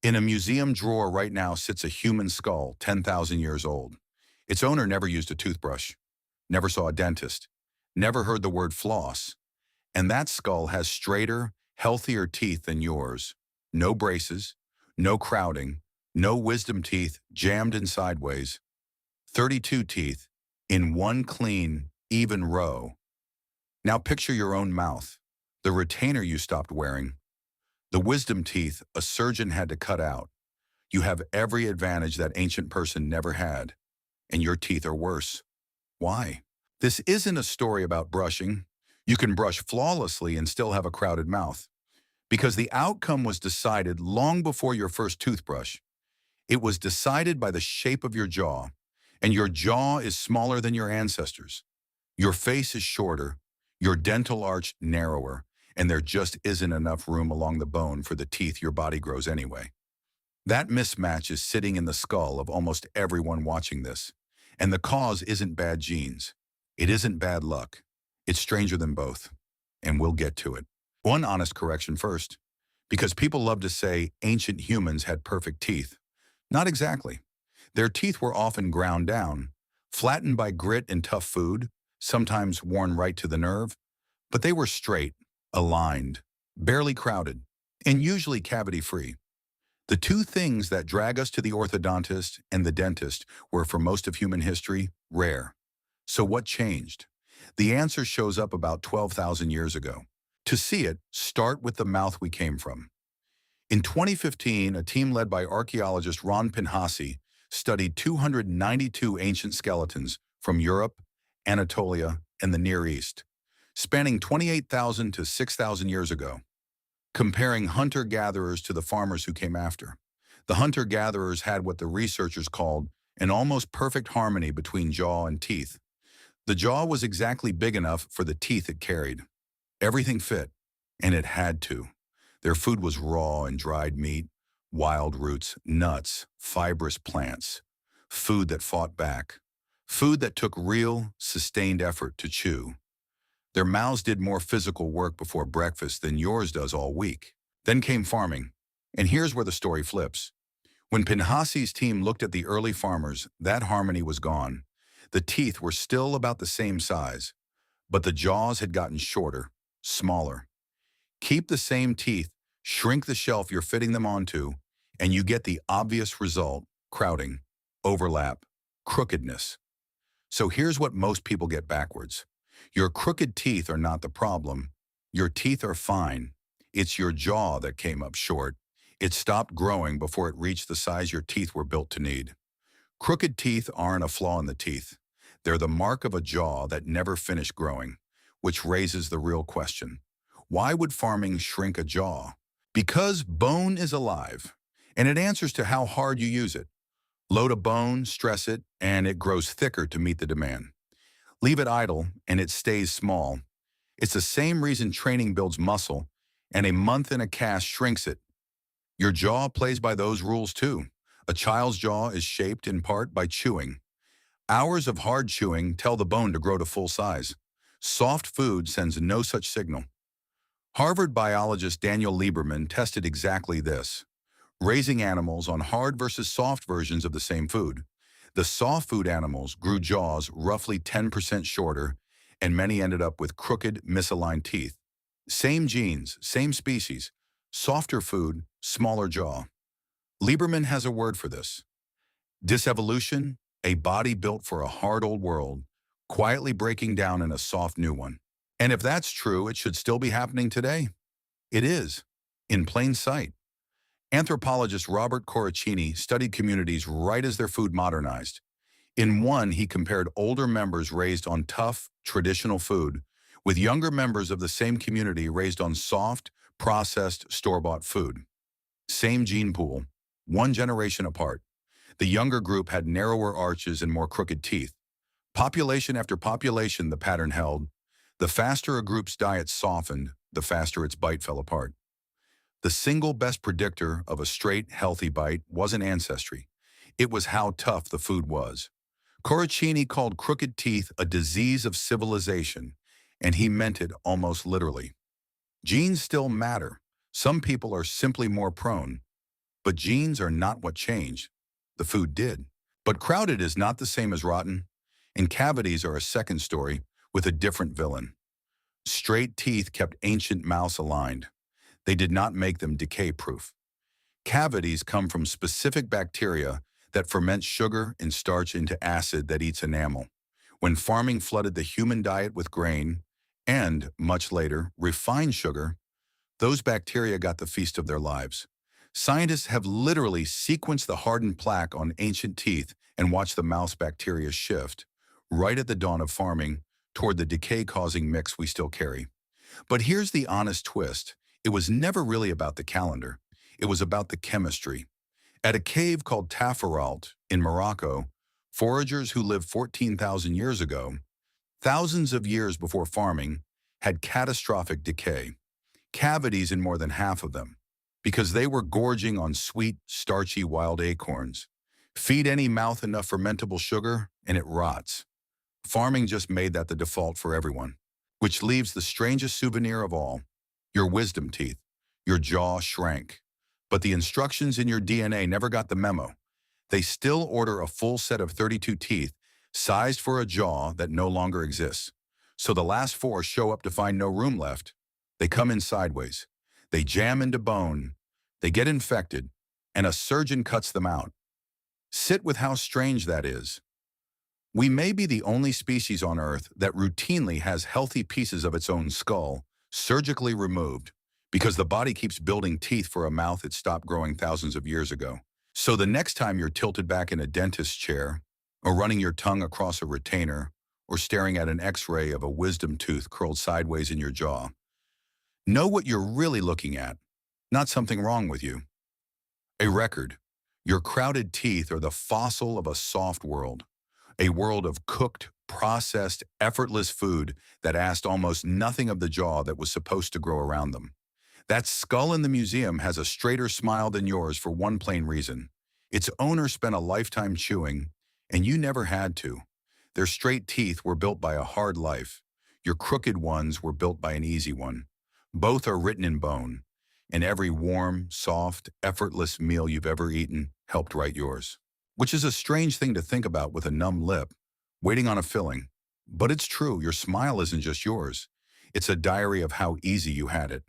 In a museum drawer right now sits a human skull, 10,000 years old. Its owner never used a toothbrush, never saw a dentist, never heard the word floss, and that skull has straighter, healthier teeth than yours. No braces, no crowding, no wisdom teeth jammed in sideways. 32 teeth in one clean, even row. Now picture your own mouth, the retainer you stopped wearing, the wisdom teeth a surgeon had to cut out. You have every advantage that ancient person never had, and your teeth are worse. Why? This isn't a story about brushing. You can brush flawlessly and still have a crowded mouth, because the outcome was decided long before your first toothbrush. It was decided by the shape of your jaw, and your jaw is smaller than your ancestors. Your face is shorter, your dental arch narrower, and there just isn't enough room along the bone for the teeth your body grows anyway. That mismatch is sitting in the skull of almost everyone watching this. And the cause isn't bad genes. It isn't bad luck. It's stranger than both. And we'll get to it. One honest correction first, because people love to say ancient humans had perfect teeth. Not exactly. Their teeth were often ground down, flattened by grit and tough food, sometimes worn right to the nerve, but they were straight, aligned, barely crowded, and usually cavity-free. The two things that drag us to the orthodontist and the dentist were, for most of human history, rare. So what changed? The answer shows up about 12,000 years ago. To see it, start with the mouth we came from. In 2015, a team led by archaeologist Ron Pinhasi studied 292 ancient skeletons from Europe, Anatolia, and the Near East, spanning 28,000 to 6,000 years ago. Comparing hunter-gatherers to the farmers who came after. The hunter-gatherers had what the researchers called an almost perfect harmony between jaw and teeth. The jaw was exactly big enough for the teeth it carried. Everything fit, and it had to. Their food was raw and dried meat, wild roots, nuts, fibrous plants. Food that fought back. Food that took real, sustained effort to chew. Their mouths did more physical work before breakfast than yours does all week. Then came farming. And here's where the story flips. When Pinhasi's team looked at the early farmers, that harmony was gone. The teeth were still about the same size, but the jaws had gotten shorter, smaller. Keep the same teeth, shrink the shelf you're fitting them onto, and you get the obvious result: crowding, overlap, crookedness. So here's what most people get backwards. Your crooked teeth are not the problem. Your teeth are fine. It's your jaw that came up short. It stopped growing before it reached the size your teeth were built to need. Crooked teeth aren't a flaw in the teeth. They're the mark of a jaw that never finished growing, which raises the real question. Why would farming shrink a jaw? Because bone is alive, and it answers to how hard you use it. Load a bone, stress it, and it grows thicker to meet the demand. Leave it idle, and it stays small. It's the same reason training builds muscle, and a month in a cast shrinks it. Your jaw plays by those rules too. A child's jaw is shaped in part by chewing. Hours of hard chewing tell the bone to grow to full size. Soft food sends no such signal. Harvard biologist Daniel Lieberman tested exactly this, raising animals on hard versus soft versions of the same food. The soft food animals grew jaws roughly 10% shorter, and many ended up with crooked, misaligned teeth. Same genes, same species, softer food, smaller jaw. Lieberman has a word for this. Dysevolution, a body built for a hard old world, quietly breaking down in a soft new one. And if that's true, it should still be happening today. It is, in plain sight. Anthropologist Robert Corruccini studied communities right as their food modernized. In one, he compared older members raised on tough, traditional food with younger members of the same community raised on soft, processed, store-bought food. Same gene pool, one generation apart. The younger group had narrower arches and more crooked teeth. Population after population, the pattern held. The faster a group's diet softened, the faster its bite fell apart. The single best predictor of a straight, healthy bite wasn't ancestry. It was how tough the food was. Corruccini called crooked teeth a disease of civilization, and he meant it almost literally. Genes still matter. Some people are simply more prone. But genes are not what changed. The food did. But crowded is not the same as rotten, and cavities are a second story with a different villain. Straight teeth kept ancient mouths aligned. They did not make them decay-proof. Cavities come from specific bacteria that ferment sugar and starch into acid that eats enamel. When farming flooded the human diet with grain and, much later, refined sugar, those bacteria got the feast of their lives. Scientists have literally sequenced the hardened plaque on ancient teeth and watched the mouth's bacteria shift, right at the dawn of farming, toward the decay-causing mix we still carry. But here's the honest twist. It was never really about the calendar. It was about the chemistry. At a cave called Tafaralt in Morocco, foragers who lived 14,000 years ago, thousands of years before farming, had catastrophic decay, cavities in more than half of them, because they were gorging on sweet, starchy wild acorns. Feed any mouth enough fermentable sugar, and it rots. Farming just made that the default for everyone, which leaves the strangest souvenir of all, your wisdom teeth. Your jaw shrank. But the instructions in your DNA never got the memo. They still order a full set of 32 teeth, sized for a jaw that no longer exists. So the last four show up to find no room left. They come in sideways. They jam into bone. They get infected, and a surgeon cuts them out. Sit with how strange that is. We may be the only species on Earth that routinely has healthy pieces of its own skull surgically removed because the body keeps building teeth for a mouth it stopped growing thousands of years ago. So the next time you're tilted back in a dentist's chair, or running your tongue across a retainer, or staring at an X-ray of a wisdom tooth curled sideways in your jaw, know what you're really looking at, not something wrong with you. A record. Your crowded teeth are the fossil of a soft world. A world of cooked, processed, effortless food that asked almost nothing of the jaw that was supposed to grow around them. That skull in the museum has a straighter smile than yours for one plain reason. Its owner spent a lifetime chewing, and you never had to. Their straight teeth were built by a hard life. Your crooked ones were built by an easy one. Both are written in bone, and every warm, soft, effortless meal you've ever eaten helped write yours. Which is a strange thing to think about with a numb lip, waiting on a filling. But it's true, your smile isn't just yours. It's a diary of how easy you had it.